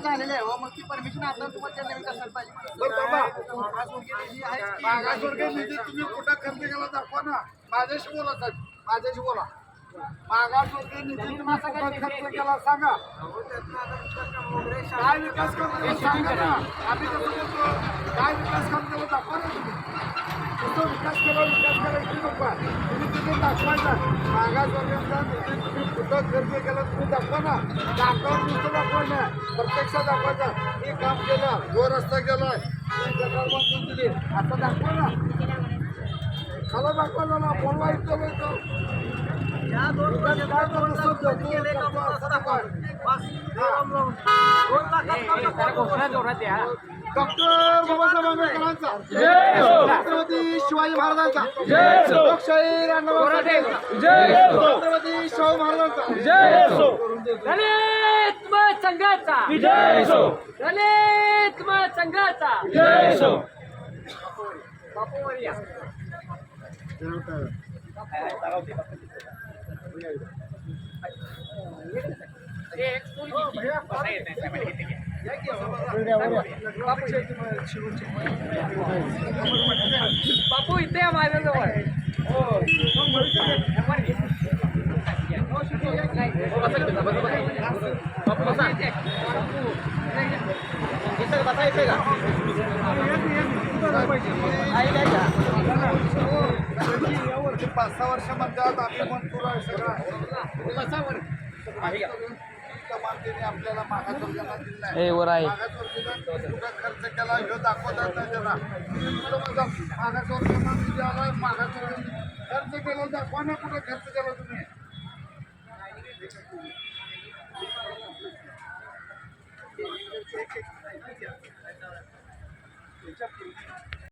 झालेलं आहे मग ती परमिशन आता तुम्हाला त्यांना विकासाला पाहिजे. मागासवर्गीय निधी तुम्ही कुठं खर्च केला दाखवा ना. माझ्याशी बोला साहेब, माझ्याशी बोला. मागासवर्गीय निधी तुम्ही कुठं खर्च केला सांगा. काय विकास करतो सांगा ना. आम्ही कसं बोलतो काय विकास काम केला दाखवा ना तुम्ही. कसं विकास केला इथे नको तुम्ही तिथे दाखवायचा. मागासवर्गीयांचा निधी तुम्ही कुठं खर्च केला तुम्ही दाखवा ना. दाखवा नुसतं दाखवायचं प्रत्यक्षात दाखवायचा. मी काम केलं, जो रस्ता केलाय दिली आता दाखवा ना. मला दाखवायला ना बोलवा इथं डॉक्टर बाबासाहेब आंबेडकरांचा, छत्रपती शिवाजी महाराजांचा, लोकशाही छत्रपती शिवाजी महाराजांचा दलित मत संघाचा दलित मत संघाचा बापूवरिया बापू इथे माझ्याजवळ यावरती 5-6 वर्ष म्हणतात आम्ही मंजूर आहे सगळं आपल्याला मागासवर्गीयांना दिला आहे. मागासवर्गीयांना कुठं खर्च केला हे दाखवतात नाही त्याला. मागासवर्गीयांना निधी आला, मागासवर्गीयांनी खर्च केला दाखवा ना कुठं खर्च केला तुम्ही.